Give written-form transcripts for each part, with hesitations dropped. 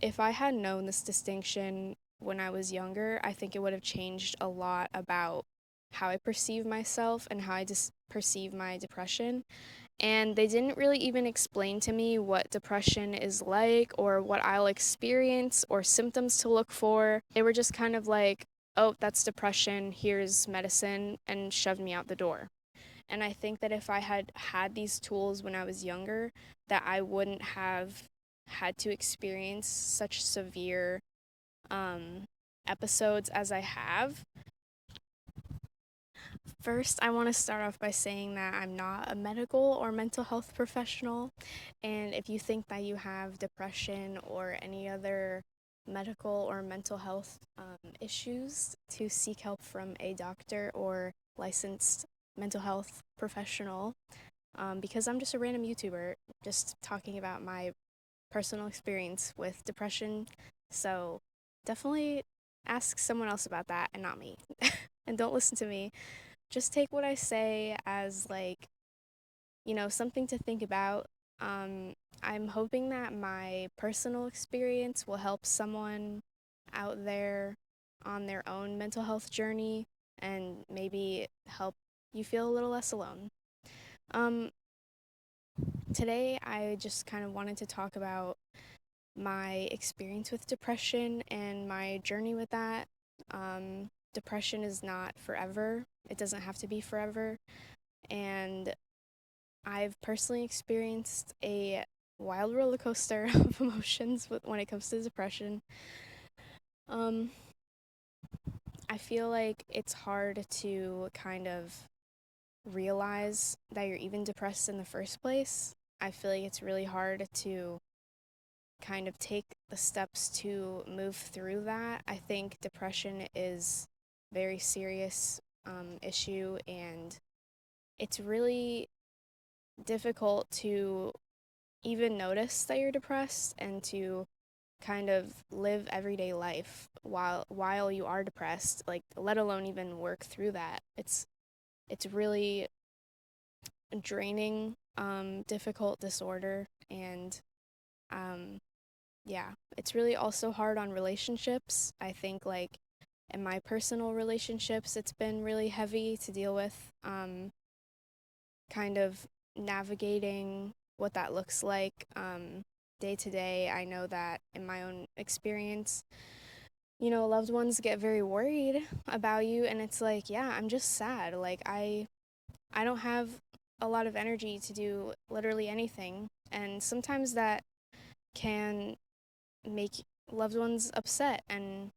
if I had known this distinction when I was younger, I think it would have changed a lot about how I perceive myself and how I just perceive my depression. And they didn't really even explain to me what depression is like or what I'll experience or symptoms to look for. They were just kind of like, oh, that's depression, here's medicine, and shoved me out the door. And I think that if I had had these tools when I was younger, that I wouldn't have had to experience such severe um, episodes as I have. First, I want to start off by saying that I'm not a medical or mental health professional. And if you think that you have depression or any other medical or mental health issues, to seek help from a doctor or licensed mental health professional. Because I'm just a random YouTuber just talking about my personal experience with depression. So definitely ask someone else about that and not me. And don't listen to me. Just take what I say as like, something to think about. Um, I'm hoping that my personal experience will help someone out there on their own mental health journey and maybe help you feel a little less alone. Um, Today, I just kind of wanted to talk about my experience with depression and my journey with that. Depression is not forever, it doesn't have to be forever. And I've personally experienced a wild roller coaster of emotions when it comes to depression. Um, I feel like it's hard to kind of realize that you're even depressed in the first place. I feel like it's really hard to kind of take the steps to move through that. I think depression is a very serious issue, and it's really difficult to even notice that you're depressed and to kind of live everyday life while you are depressed, like let alone even work through that. It's really a draining, difficult disorder, and um, yeah, it's really also hard on relationships. I think like in my personal relationships, it's been really heavy to deal with. Kind of navigating what that looks like day to day. I know that in my own experience, loved ones get very worried about you, and it's like, yeah, I'm just sad. Like I don't have a lot of energy to do literally anything, and sometimes that can make loved ones upset. And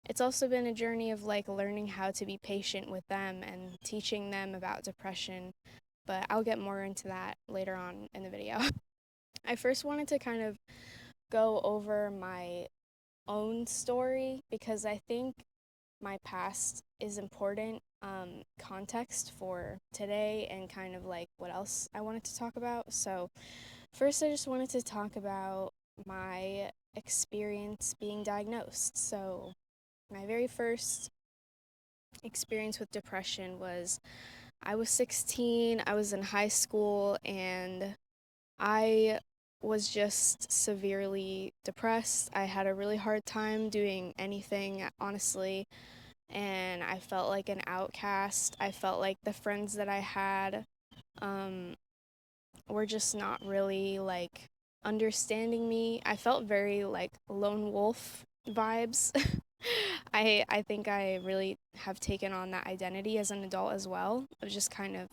it's also been a journey of like learning how to be patient with them and teaching them about depression, but I'll get more into that later on in the video. I first wanted to kind of go over my own story because I think my past is important context for today and kind of like what else I wanted to talk about. So, first, I just wanted to talk about my experience being diagnosed. So, my very first experience with depression was I was 16, I was in high school, and I was just severely depressed. I had a really hard time doing anything, honestly, and I felt like an outcast. I felt like the friends that I had um, were just not really like understanding me. I felt very like lone wolf vibes. I think I really have taken on that identity as an adult as well, of just kind of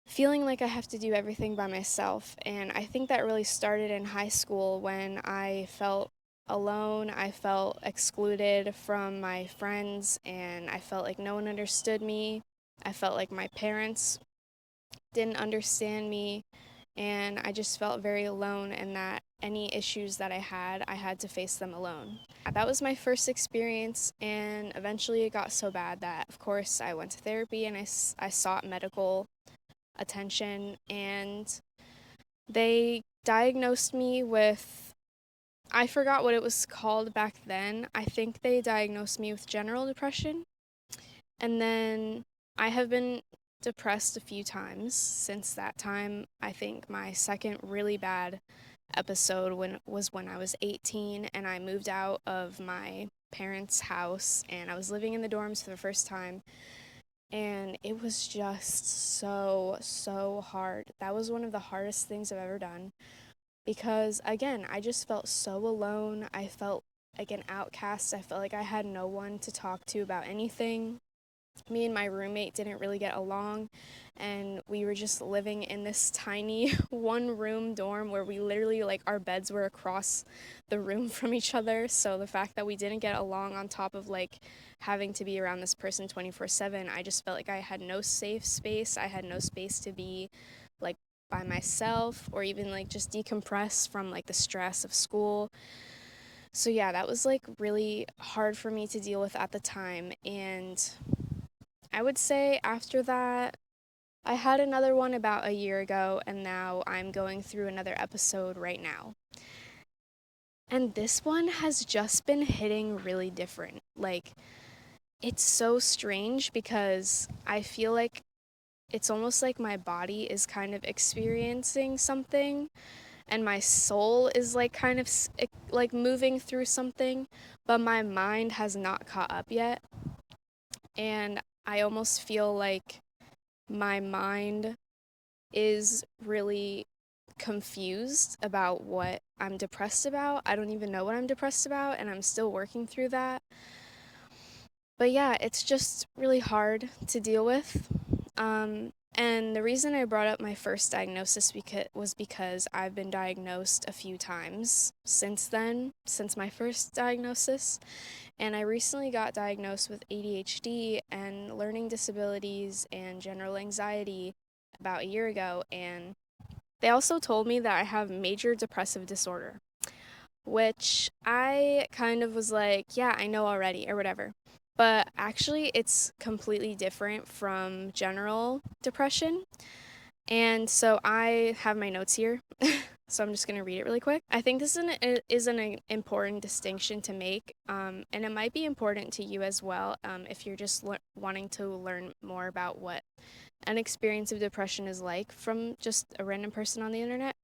feeling like I have to do everything by myself. And I think that really started in high school when I felt alone. I felt excluded from my friends, and I felt like no one understood me. I felt like my parents didn't understand me, and I just felt very alone, and that any issues that I had to face them alone. That was my first experience, and eventually it got so bad that, of course, I went to therapy and I sought medical attention, and they diagnosed me with, I forgot what it was called back then. I think they diagnosed me with general depression. And then I have been depressed a few times since that time. I think my second really bad episode when I was 18 and I moved out of my parents' house and I was living in the dorms for the first time, and it was just so hard. That was one of the hardest things I've ever done because again, I just felt so alone. I felt like an outcast. I felt like I had no one to talk to about anything. Me and my roommate didn't really get along, and we were just living in this tiny one room dorm where we literally, like, our beds were across the room from each other. So the fact that we didn't get along, on top of like having to be around this person 24/7, I just felt like I had no safe space. I had no space to be like by myself or even like just decompress from like the stress of school. So yeah, that was like really hard for me to deal with at the time. And I would say after that, I had another one about a year ago, and now I'm going through another episode right now. And this one has just been hitting really different. Like, it's so strange because I feel like it's almost like my body is kind of experiencing something, and my soul is like kind of like moving through something, but my mind has not caught up yet. And I almost feel like my mind is really confused about what I'm depressed about. I don't even know what I'm depressed about, and I'm still working through that. But yeah, it's just really hard to deal with. And the reason I brought up my first diagnosis was because I've been diagnosed a few times since then, since my first diagnosis. And I recently got diagnosed with ADHD and learning disabilities and general anxiety about a year ago. And they also told me that I have major depressive disorder, which I kind of was like, yeah, I know already, or whatever. But actually, it's completely different from general depression. And so I have my notes here. So I'm just going to read it really quick. I think this is an important distinction to make, and it might be important to you as well if you're just wanting to learn more about what an experience of depression is like from just a random person on the internet.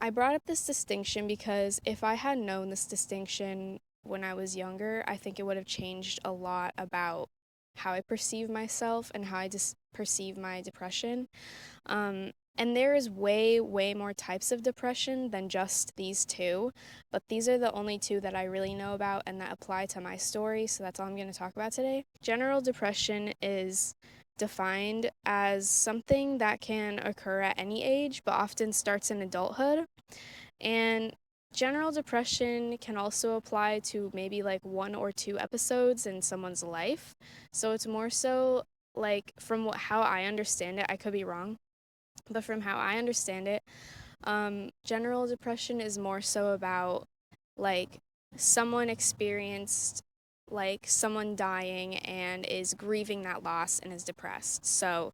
I brought up this distinction because if I had known this distinction when I was younger, I think it would have changed a lot about how I perceive myself and how I perceive my depression. And there is way more types of depression than just these two, but these are the only two that I really know about and that apply to my story, so that's all I'm going to talk about today. General depression is defined as something that can occur at any age, but often starts in adulthood. And general depression can also apply to maybe like one or two episodes in someone's life. So it's more so like from how I understand it, I could be wrong, but from how I understand it, general depression is more so about like someone experienced like someone dying and is grieving that loss and is depressed. So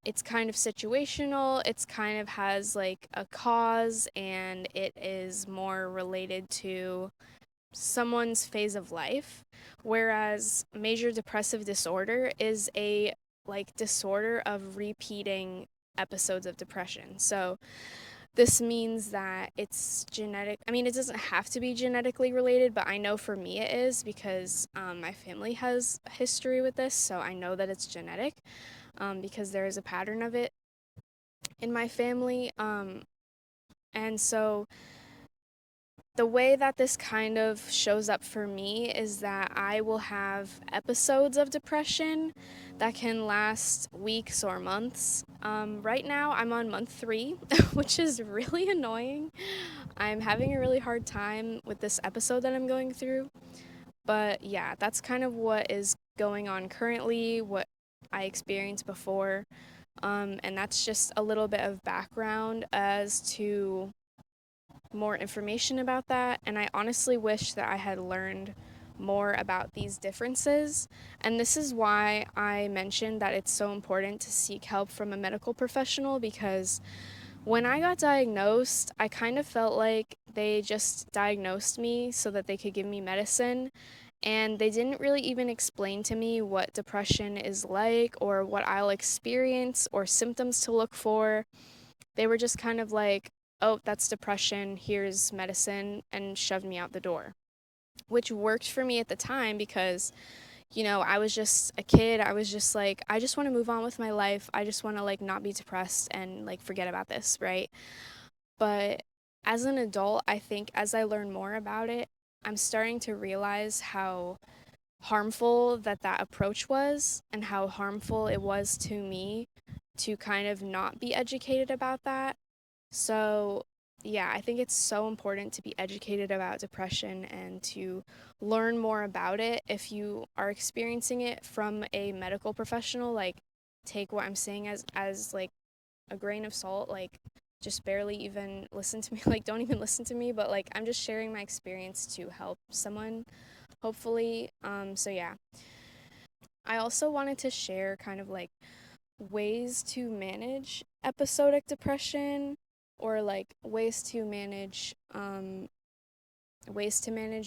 it's kind of situational, it's kind of has like a cause, and it is more related to someone's phase of life, whereas major depressive disorder is a like disorder of repeating episodes of depression. So this means that it's genetic. I mean, it doesn't have to be genetically related, but I know for me it is because my family has a history with this, so I know that it's genetic because there is a pattern of it in my family. And so the way that this kind of shows up for me is that I will have episodes of depression that can last weeks or months. Right now, I'm on month 3, which is really annoying. I'm having a really hard time with this episode that I'm going through. But yeah, that's kind of what is going on currently, what I experienced before. And that's just a little bit of background as to more information about that, and I honestly wish that I had learned more about these differences. And this is why I mentioned that it's so important to seek help from a medical professional, because when I got diagnosed, I kind of felt like they just diagnosed me so that they could give me medicine, and they didn't really even explain to me what depression is like or what I'll experience or symptoms to look for. They were just kind of like, oh, that's depression, here's medicine, and shoved me out the door, which worked for me at the time because, I was just a kid. I was just like, I just want to move on with my life. I just want to like not be depressed and like forget about this, right? But as an adult, I think as I learn more about it, I'm starting to realize how harmful that approach was and how harmful it was to me to kind of not be educated about that. So, yeah, I think it's so important to be educated about depression and to learn more about it. If you are experiencing it from a medical professional, like take what I'm saying as like a grain of salt, like just barely even listen to me, like don't even listen to me, but like I'm just sharing my experience to help someone, hopefully. So yeah. I also wanted to share kind of like ways to manage episodic depression or like ways to manage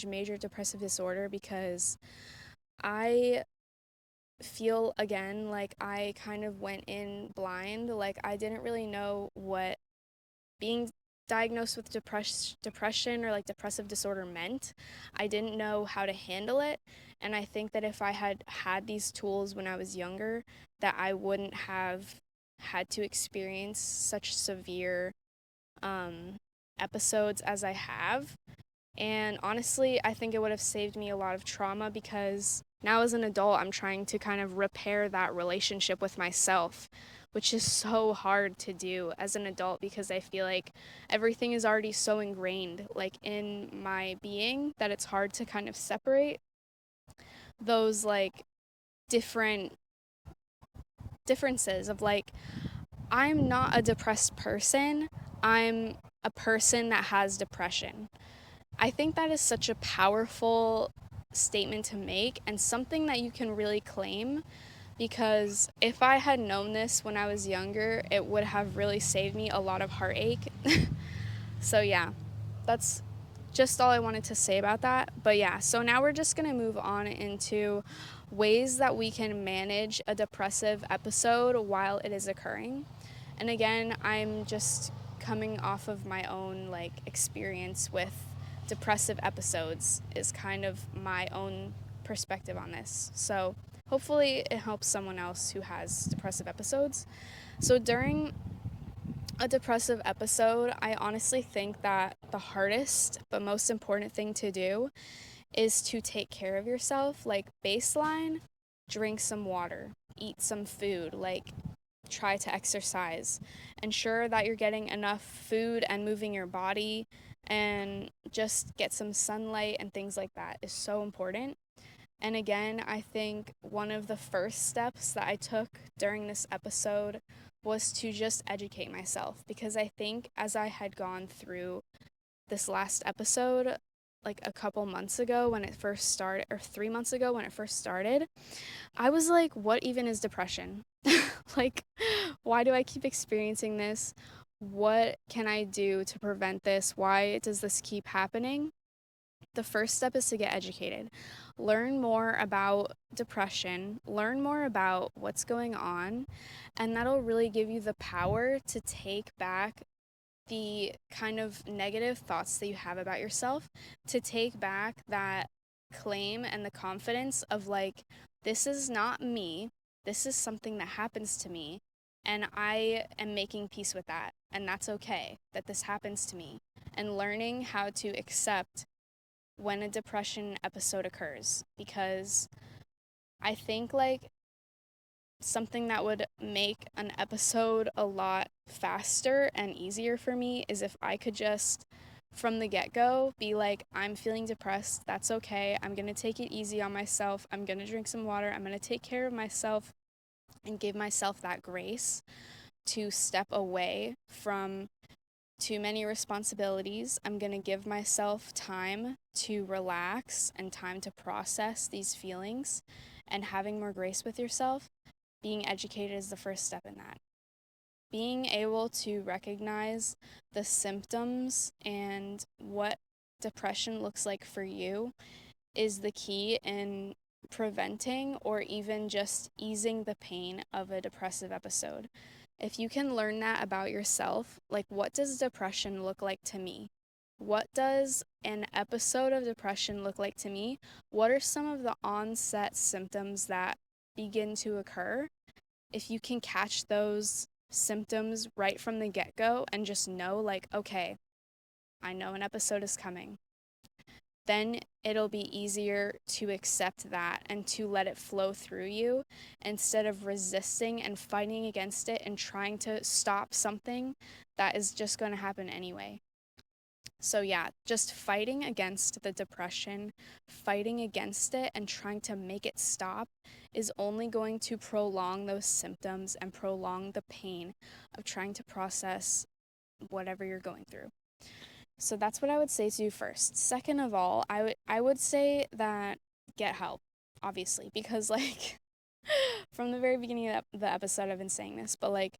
major depressive disorder, because I feel again like I kind of went in blind. Like I didn't really know what being diagnosed with depression or like depressive disorder meant. I didn't know how to handle it, and I think that if I had had these tools when I was younger, that I wouldn't have had to experience such severe um, episodes as I have. And honestly, I think it would have saved me a lot of trauma, because now as an adult, I'm trying to kind of repair that relationship with myself, which is so hard to do as an adult because I feel like everything is already so ingrained like in my being that it's hard to kind of separate those like different differences of like, I'm not a depressed person. I'm a person that has depression. I think that is such a powerful statement to make and something that you can really claim, because if I had known this when I was younger, it would have really saved me a lot of heartache. So, yeah, that's just all I wanted to say about that. But yeah, so now we're just going to move on into ways that we can manage a depressive episode while it is occurring. And again, I'm just coming off of my own like experience with depressive episodes, is kind of my own perspective on this. So, hopefully it helps someone else who has depressive episodes. So, during a depressive episode, I honestly think that the hardest but most important thing to do is to take care of yourself. Like, baseline, drink some water, eat some food, like, try to exercise. Ensure that you're getting enough food and moving your body, and just get some sunlight and things like that is so important. And again, I think one of the first steps that I took during this episode was to just educate myself, because I think as I had gone through this last episode, like a couple months ago when it first started, or 3 months ago when it first started, I was like, what even is depression? Like, why do I keep experiencing this? What can I do to prevent this? Why does this keep happening? The first step is to get educated. Learn more about depression, learn more about what's going on, and that'll really give you the power to take back the kind of negative thoughts that you have about yourself, to take back that claim and the confidence of like, this is not me, this is something that happens to me, and I am making peace with that, and that's okay that this happens to me, and learning how to accept when a depression episode occurs. Because I think like something that would make an episode a lot faster and easier for me is if I could just from the get-go be like, I'm feeling depressed, that's okay, I'm gonna take it easy on myself, I'm gonna drink some water, I'm gonna take care of myself, and give myself that grace to step away from too many responsibilities. I'm going to give myself time to relax and time to process these feelings, and having more grace with yourself. Being educated is the first step in that. Being able to recognize the symptoms and what depression looks like for you is the key in preventing or even just easing the pain of a depressive episode. If you can learn that about yourself, like, what does depression look like to me? What does an episode of depression look like to me? What are some of the onset symptoms that begin to occur? If you can catch those symptoms right from the get go and just know, like, okay, I know an episode is coming, then it'll be easier to accept that and to let it flow through you instead of resisting and fighting against it and trying to stop something that is just going to happen anyway. So, yeah, just fighting against the depression, fighting against it, and trying to make it stop is only going to prolong those symptoms and prolong the pain of trying to process whatever you're going through. So that's what I would say to you first. Second of all, I would say that get help, obviously, because like from the very beginning of the episode I've been saying this, but like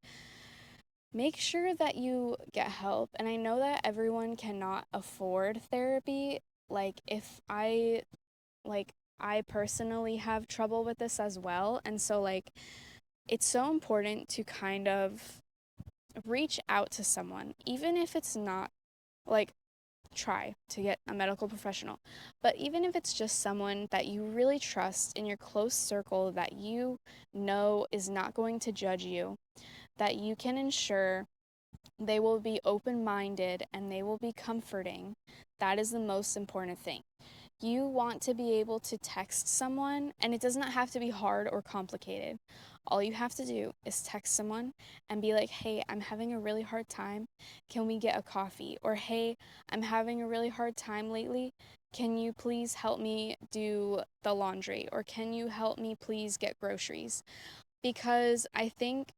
make sure that you get help. And I know that everyone cannot afford therapy. Like I personally have trouble with this as well. And so like it's so important to kind of reach out to someone, even if it's not like try to get a medical professional. But even if it's just someone that you really trust in your close circle that you know is not going to judge you, that you can ensure they will be open minded and they will be comforting, that is the most important thing. You want to be able to text someone, and it does not have to be hard or complicated. All you have to do is text someone and be like, hey, I'm having a really hard time. Can we get a coffee? Or, hey, I'm having a really hard time lately. Can you please help me do the laundry? Or can you help me please get groceries? Because I think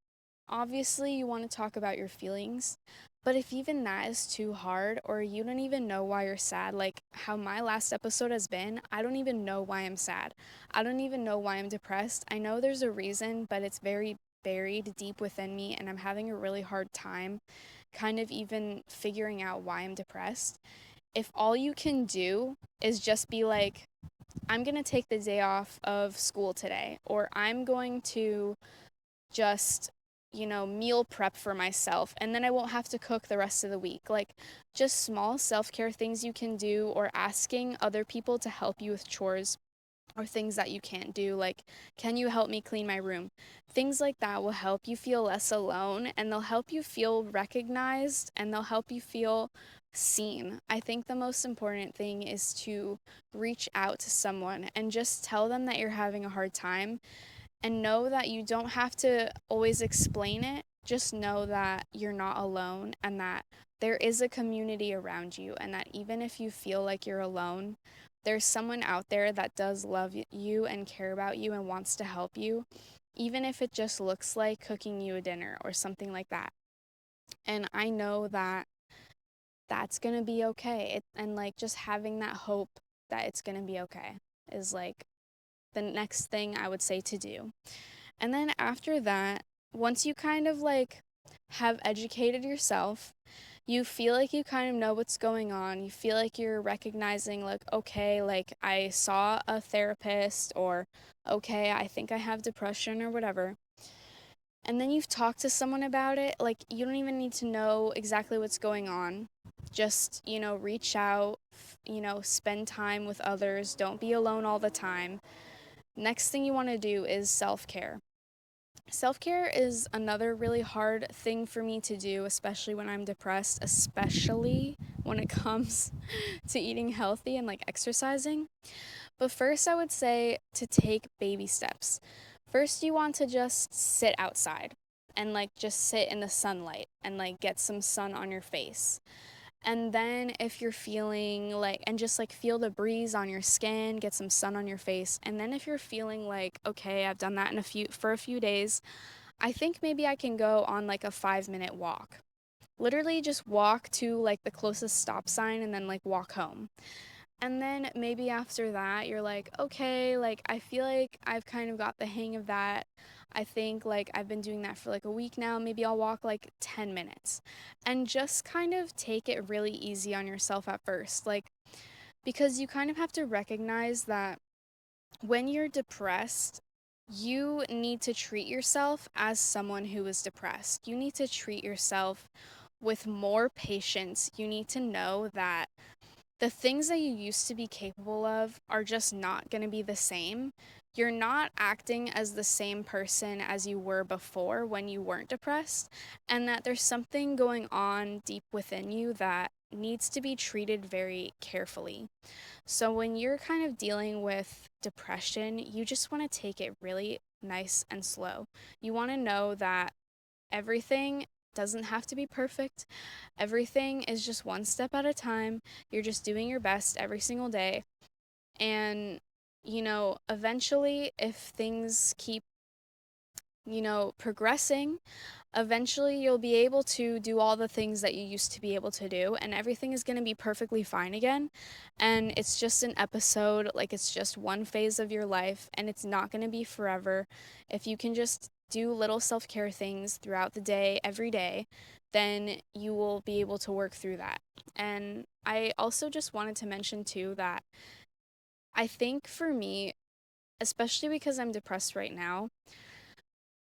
obviously you want to talk about your feelings, but if even that is too hard or you don't even know why you're sad, like how my last episode has been, I don't even know why I'm sad. I don't even know why I'm depressed. I know there's a reason, but it's very buried deep within me, and I'm having a really hard time kind of even figuring out why I'm depressed. If all you can do is just be like, I'm going to take the day off of school today, or I'm going to just, meal prep for myself and then I won't have to cook the rest of the week. Like just small self-care things you can do, or asking other people to help you with chores or things that you can't do, like, can you help me clean my room? Things like that will help you feel less alone, and they'll help you feel recognized, and they'll help you feel seen. I think the most important thing is to reach out to someone and just tell them that you're having a hard time, and know that you don't have to always explain it. Just know that you're not alone and that there is a community around you, and that even if you feel like you're alone, there's someone out there that does love you and care about you and wants to help you, even if it just looks like cooking you a dinner or something like that. And I know that that's going to be okay. And like just having that hope that it's going to be okay is like the next thing I would say to do. And then after that, once you kind of like have educated yourself, you feel like you kind of know what's going on. You feel like you're recognizing, like, okay, like I saw a therapist, or okay, I think I have depression or whatever. And then you've talked to someone about it. Like, you don't even need to know exactly what's going on. Just, reach out, spend time with others. Don't be alone all the time. Next thing you want to do is self care. Self care is another really hard thing for me to do, especially when I'm depressed, especially when it comes to eating healthy and like exercising. But first, I would say to take baby steps. First, you want to just sit outside and like just sit in the sunlight and like get some sun on your face. And then if you're feeling like, and just like feel the breeze on your skin, get some sun on your face. And then if you're feeling like, okay, I've done that for a few days, I think maybe I can go on like a 5-minute walk. Literally just walk to like the closest stop sign and then like walk home. And then maybe after that, you're like, okay, like I feel like I've kind of got the hang of that. I think like I've been doing that for like a week now. Maybe I'll walk like 10 minutes and just kind of take it really easy on yourself at first. Like, because you kind of have to recognize that when you're depressed, you need to treat yourself as someone who is depressed. You need to treat yourself with more patience. You need to know that the things that you used to be capable of are just not going to be the same. You're not acting as the same person as you were before when you weren't depressed, and that there's something going on deep within you that needs to be treated very carefully. So, when you're kind of dealing with depression, you just want to take it really nice and slow. You want to know that everything doesn't have to be perfect. Everything is just one step at a time. You're just doing your best every single day. And, eventually, if things keep, progressing, eventually you'll be able to do all the things that you used to be able to do, and everything is going to be perfectly fine again. And it's just an episode, like it's just one phase of your life, and it's not going to be forever. If you can just do little self care things throughout the day, every day, then you will be able to work through that. And I also just wanted to mention, too, that I think for me, especially because I'm depressed right now,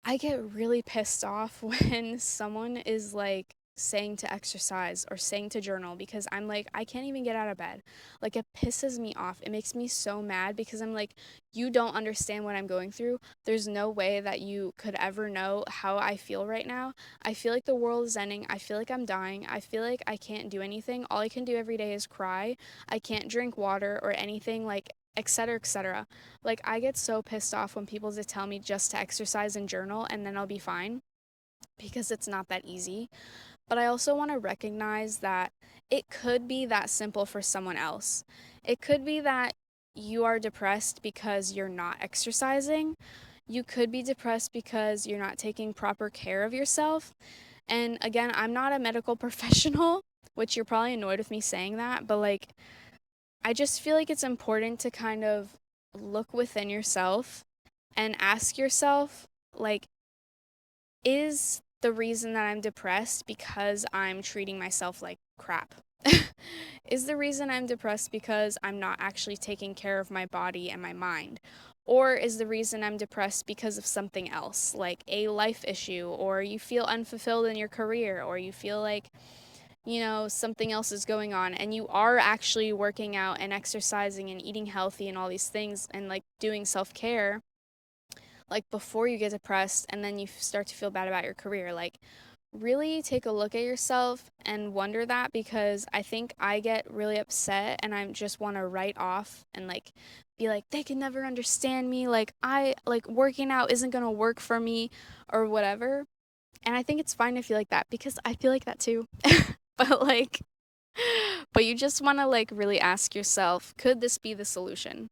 I get really pissed off when someone is like saying to exercise or saying to journal, because I'm like, I can't even get out of bed. Like, it pisses me off. It makes me so mad because I'm like, you don't understand what I'm going through. There's no way that you could ever know how I feel right now. I feel like the world is ending. I feel like I'm dying. I feel like I can't do anything. All I can do every day is cry. I can't drink water or anything, like, etc., etc. Like, I get so pissed off when people just tell me just to exercise and journal and then I'll be fine, because it's not that easy. But I also want to recognize that it could be that simple for someone else. It could be that you are depressed because you're not exercising. You could be depressed because you're not taking proper care of yourself. And again, I'm not a medical professional, which you're probably annoyed with me saying that, but like, I just feel like it's important to kind of look within yourself and ask yourself, like, is the reason that I'm depressed because I'm treating myself like crap? Is the reason I'm depressed because I'm not actually taking care of my body and my mind? Or is the reason I'm depressed because of something else, like a life issue, or you feel unfulfilled in your career, or you feel like, something else is going on, and you are actually working out and exercising and eating healthy and all these things and like doing self care, like before you get depressed, and then you start to feel bad about your career. Like, really take a look at yourself and wonder that, because I think I get really upset and I just want to write off and like be like, they can never understand me. Like, I like working out isn't going to work for me or whatever. And I think it's fine to feel like that, because I feel like that too. But like, but you just want to like really ask yourself, could this be the solution?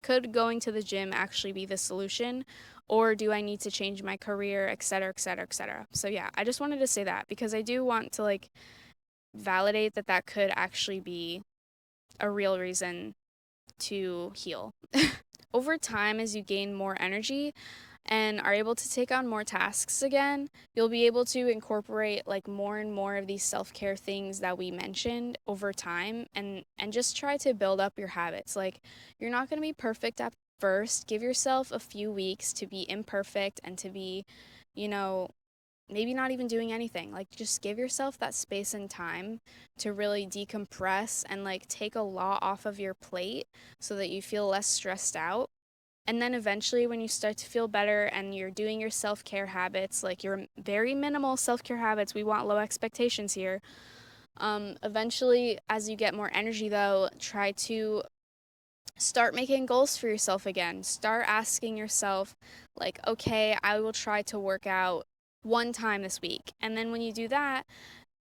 Could going to the gym actually be the solution? Or do I need to change my career, et cetera, et cetera, et cetera? So yeah, I just wanted to say that because I do want to like validate that that could actually be a real reason to heal. Over time, as you gain more energy and are able to take on more tasks again, you'll be able to incorporate like more and more of these self-care things that we mentioned over time, and just try to build up your habits. Like, you're not going to be perfect at first. Give yourself a few weeks to be imperfect and to be, you know, maybe not even doing anything. Like, just give yourself that space and time to really decompress and like take a lot off of your plate so that you feel less stressed out. And then eventually, when you start to feel better and you're doing your self care habits, like your very minimal self care habits, we want low expectations here. Eventually, as you get more energy, though, try to start making goals for yourself again. Start asking yourself, like, okay, I will try to work out one time this week. And then when you do that,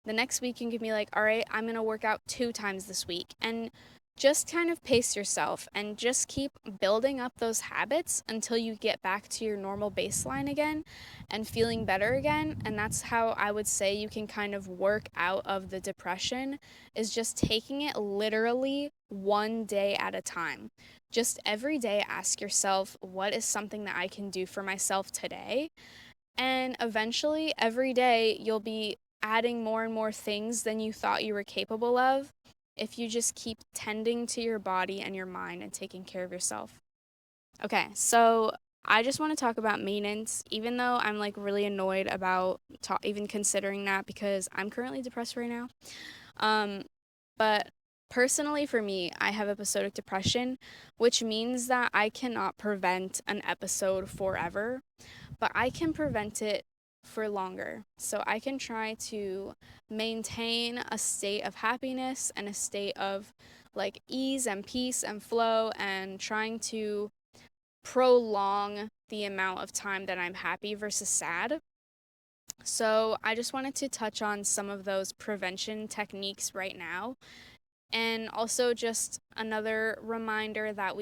the next week you can be like, all right, I'm going to work out 2 times this week. And just kind of pace yourself and just keep building up those habits until you get back to your normal baseline again and feeling better again. And that's how I would say you can kind of work out of the depression, is just taking it literally one day at a time. Just every day ask yourself, what is something that I can do for myself today? And eventually, every day, you'll be adding more and more things than you thought you were capable of if you just keep tending to your body and your mind and taking care of yourself. Okay, so I just want to talk about maintenance, even though I'm like really annoyed about even considering that because I'm currently depressed right now. Um, but personally, for me, I have episodic depression, which means that I cannot prevent an episode forever, but I can prevent it for longer. So I can try to maintain a state of happiness and a state of like ease and peace and flow and trying to prolong the amount of time that I'm happy versus sad. So, I just wanted to touch on some of those prevention techniques right now. And also, just another reminder that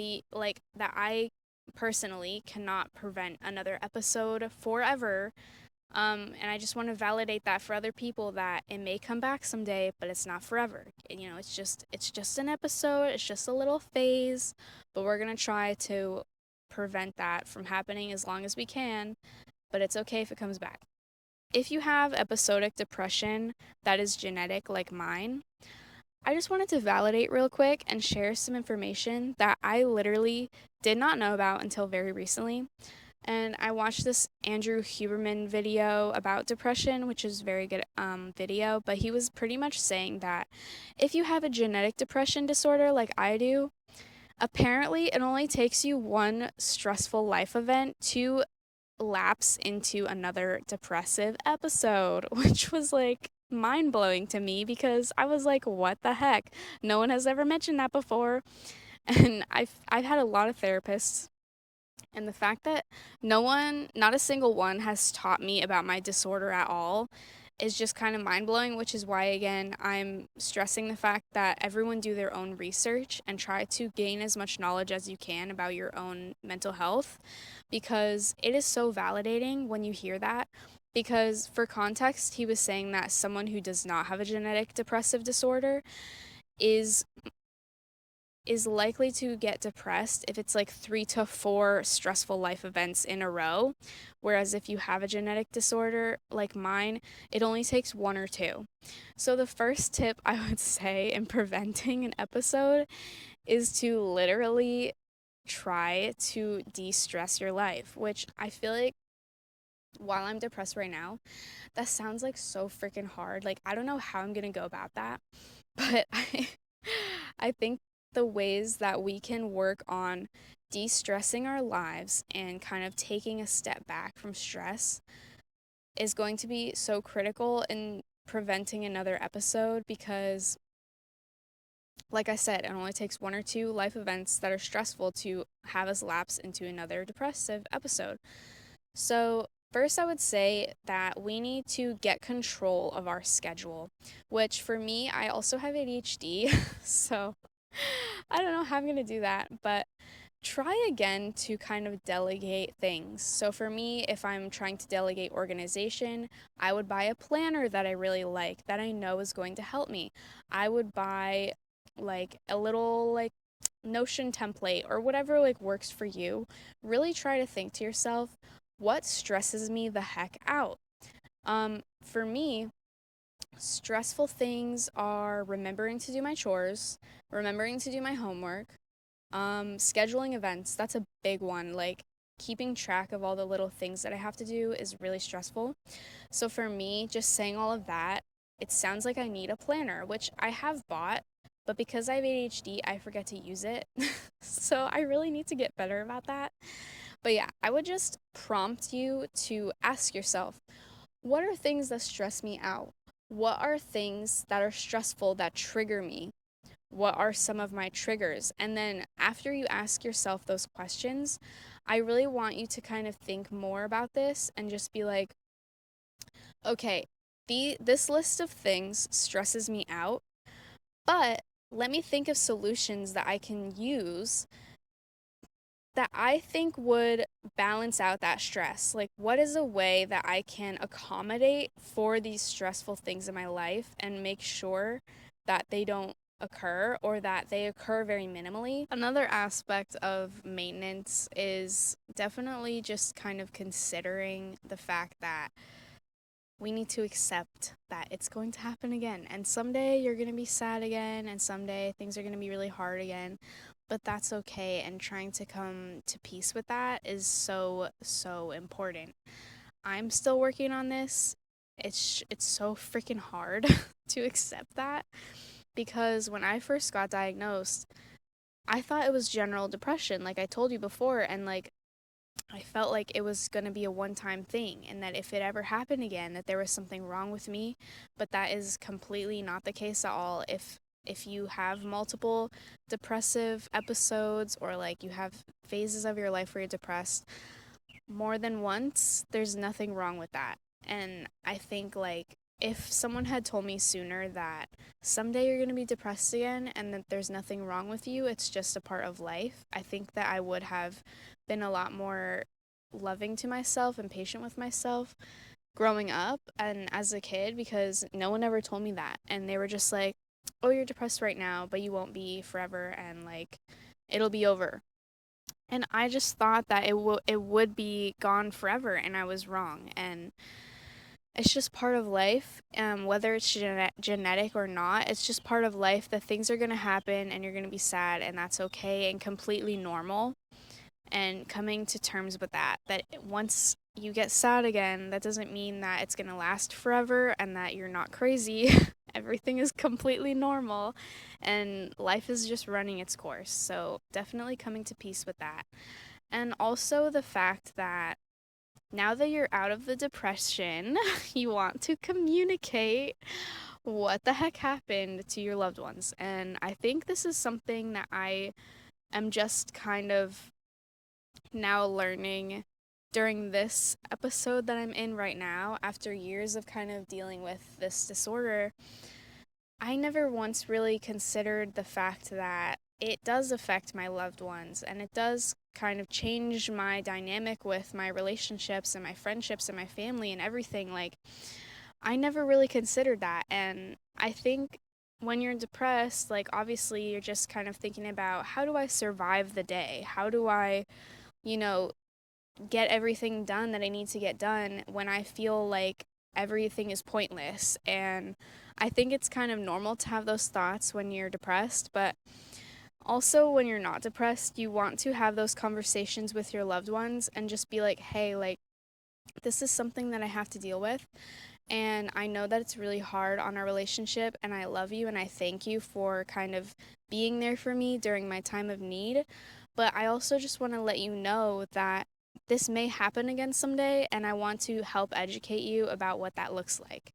that I personally cannot prevent another episode forever. And I just want to validate that for other people that it may come back someday, but it's not forever. It's just an episode, it's just a little phase, but we're going to try to prevent that from happening as long as we can, but it's okay if it comes back. If you have episodic depression that is genetic like mine, I just wanted to validate real quick and share some information that I literally did not know about until very recently. And I watched this Andrew Huberman video about depression, which is a very good video, but he was pretty much saying that if you have a genetic depression disorder like I do, apparently it only takes you one stressful life event to lapse into another depressive episode, which was like mind blowing to me because I was like, what the heck? No one has ever mentioned that before. And I've had a lot of therapists, and the fact that not a single one has taught me about my disorder at all is just kind of mind blowing, which is why, again, I'm stressing the fact that everyone do their own research and try to gain as much knowledge as you can about your own mental health because it is so validating when you hear that. Because, for context, he was saying that someone who does not have a genetic depressive disorder is likely to get depressed if it's like 3 to 4 stressful life events in a row. Whereas if you have a genetic disorder like mine, it only takes 1 or 2. So the first tip I would say in preventing an episode is to literally try to de-stress your life, which I feel like while I'm depressed right now, that sounds like so freaking hard. Like, I don't know how I'm going to go about that, but I think the ways that we can work on de-stressing our lives and kind of taking a step back from stress is going to be so critical in preventing another episode because, like I said, it only takes 1 or 2 life events that are stressful to have us lapse into another depressive episode. So, first, I would say that we need to get control of our schedule, which for me, I also have ADHD, so I don't know how I'm going to do that, but try again to kind of delegate things. So for me, if I'm trying to delegate organization, I would buy a planner that I really like, that I know is going to help me. I would buy like a little like Notion template or whatever like works for you. Really try to think to yourself, what stresses me the heck out? For me, stressful things are remembering to do my chores, remembering to do my homework, scheduling events. That's a big one. Like, keeping track of all the little things that I have to do is really stressful. So for me, just saying all of that, it sounds like I need a planner, which I have bought, but because I have ADHD, I forget to use it. So I really need to get better about that. But yeah, I would just prompt you to ask yourself, what are things that stress me out? What are things that are stressful that trigger me? What are some of my triggers? And then after you ask yourself those questions, I really want you to kind of think more about this and just be like, okay, this list of things stresses me out, but let me think of solutions that I can use that I think would balance out that stress. Like, what is a way that I can accommodate for these stressful things in my life and make sure that they don't occur or that they occur very minimally? Another aspect of maintenance is definitely just kind of considering the fact that we need to accept that it's going to happen again. And someday you're going to be sad again, and someday things are going to be really hard again. but that's okay. And trying to come to peace with that is so, so important. I'm still working on this. It's so freaking hard to accept that because when I first got diagnosed, I thought it was general depression, like I told you before, and like I felt like it was going to be a one-time thing and that if it ever happened again that there was something wrong with me, but that is completely not the case at all. If you have multiple depressive episodes or like you have phases of your life where you're depressed more than once, there's nothing wrong with that. And I think like if someone had told me sooner that someday you're going to be depressed again and that there's nothing wrong with you, it's just a part of life, I think that I would have been a lot more loving to myself and patient with myself growing up and as a kid because no one ever told me that. And they were just like, oh, you're depressed right now, but you won't be forever and like it'll be over. And I just thought that it would be gone forever, and I was wrong. And it's just part of life, whether it's genetic or not. It's just part of life that things are gonna happen, and you're gonna be sad, and that's okay and completely normal. And coming to terms with that, that once you get sad again, that doesn't mean that it's gonna last forever and that you're not crazy. Everything is completely normal, and life is just running its course. So definitely coming to peace with that. And also the fact that now that you're out of the depression, you want to communicate what the heck happened to your loved ones. And I think this is something that I am just kind of now learning during this episode that I'm in right now, after years of kind of dealing with this disorder. I never once really considered the fact that it does affect my loved ones and it does kind of change my dynamic with my relationships and my friendships and my family and everything. Like, I never really considered that. And I think when you're depressed, like, obviously, you're just kind of thinking about how do I survive the day? How do I, you know, get everything done that I need to get done when I feel like everything is pointless. And I think it's kind of normal to have those thoughts when you're depressed, but also when you're not depressed, you want to have those conversations with your loved ones and just be like, hey, like, this is something that I have to deal with. And I know that it's really hard on our relationship, and I love you and I thank you for kind of being there for me during my time of need. But I also just want to let you know that this may happen again someday, and I want to help educate you about what that looks like.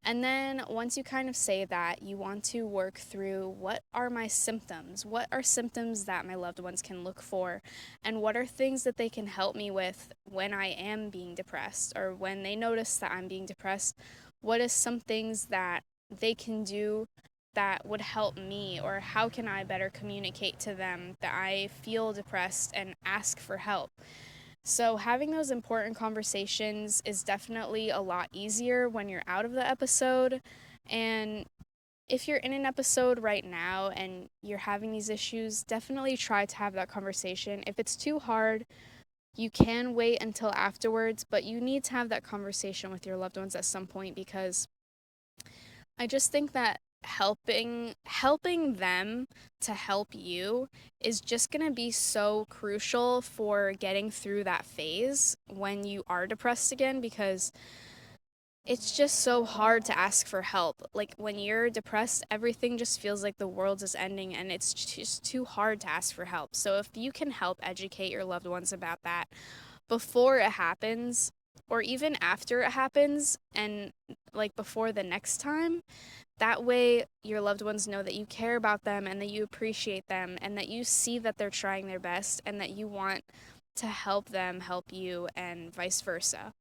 And then once you kind of say that, you want to work through what are my symptoms? What are symptoms that my loved ones can look for? And what are things that they can help me with when I am being depressed or when they notice that I'm being depressed? What is some things that they can do that would help me, or how can I better communicate to them that I feel depressed and ask for help? So, having those important conversations is definitely a lot easier when you're out of the episode. And if you're in an episode right now and you're having these issues, definitely try to have that conversation. If it's too hard, you can wait until afterwards, but you need to have that conversation with your loved ones at some point because I just think that helping them to help you is just going to be so crucial for getting through that phase when you are depressed again because it's just so hard to ask for help. Like when you're depressed, everything just feels like the world is ending and it's just too hard to ask for help. So if you can help educate your loved ones about that before it happens or even after it happens and like before the next time, that way, your loved ones know that you care about them and that you appreciate them and that you see that they're trying their best and that you want to help them help you and vice versa.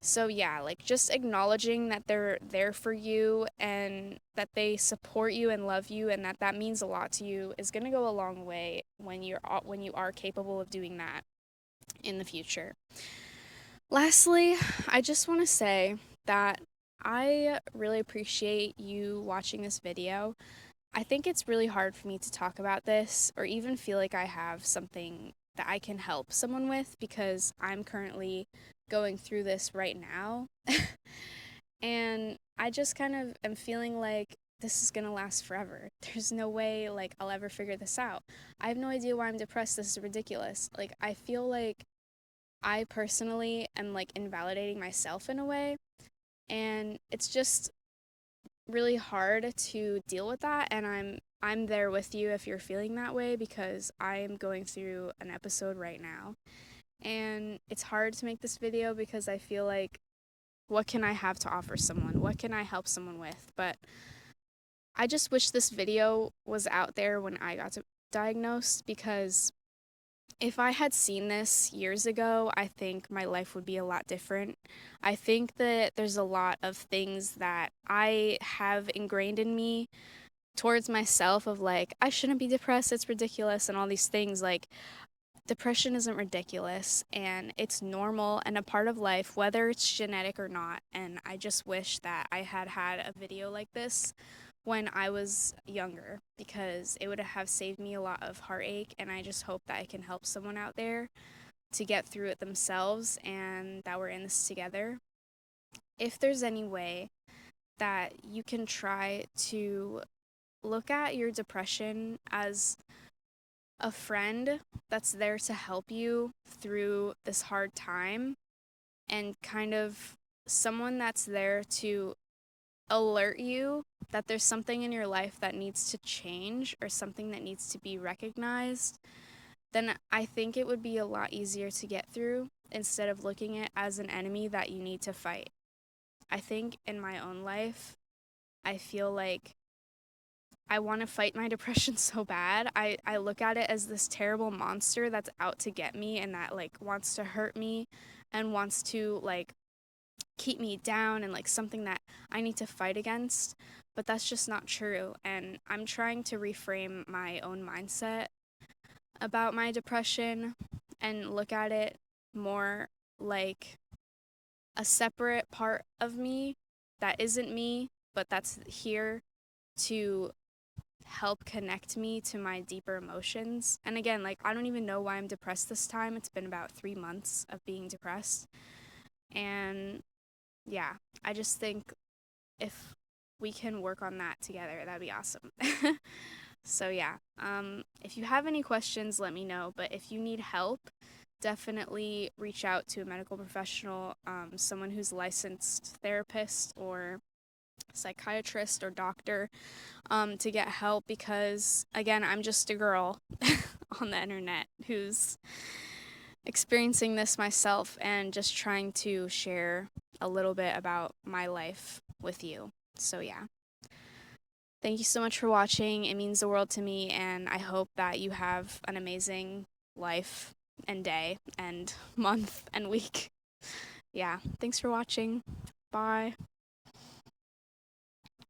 So, yeah, like just acknowledging that they're there for you and that they support you and love you and that that means a lot to you is going to go a long way when you are capable of doing that in the future. Lastly, I just want to say that I really appreciate you watching this video. I think it's really hard for me to talk about this or even feel like I have something that I can help someone with because I'm currently going through this right now. And I just kind of am feeling like this is gonna last forever. There's no way like I'll ever figure this out. I have no idea why I'm depressed. This is ridiculous. Like I feel like I personally am like invalidating myself in a way, and it's just really hard to deal with that, and I'm there with you if you're feeling that way because I am going through an episode right now. And it's hard to make this video because I feel like what can I have to offer someone? What can I help someone with? But I just wish this video was out there when I got diagnosed, because if I had seen this years ago, I think my life would be a lot different. I think that there's a lot of things that I have ingrained in me towards myself of like, I shouldn't be depressed, it's ridiculous, and all these things. Like, depression isn't ridiculous and it's normal and a part of life, whether it's genetic or not. And I just wish that I had had a video like this when I was younger, because it would have saved me a lot of heartache. And I just hope that I can help someone out there to get through it themselves and that we're in this together. If there's any way that you can try to look at your depression as a friend that's there to help you through this hard time, and kind of someone that's there to alert you that there's something in your life that needs to change or something that needs to be recognized, then I think it would be a lot easier to get through instead of looking at it as an enemy that you need to fight. I think in my own life, I feel like I want to fight my depression so bad. I look at it as this terrible monster that's out to get me and that like wants to hurt me and wants to like keep me down and like something that I need to fight against. But that's just not true. And I'm trying to reframe my own mindset about my depression and look at it more like a separate part of me that isn't me, but that's here to help connect me to my deeper emotions. And again, like, I don't even know why I'm depressed this time. It's been about 3 months of being depressed. And yeah, I just think if we can work on that together, that'd be awesome. So yeah, if you have any questions, let me know. But if you need help, definitely reach out to a medical professional, someone who's a licensed therapist or psychiatrist or doctor, to get help, because again, I'm just a girl on the internet who's experiencing this myself and just trying to share a little bit about my life with you. So yeah, thank you so much for watching. It means the world to me, and I hope that you have an amazing life and day and month and week. Yeah, thanks for watching. Bye.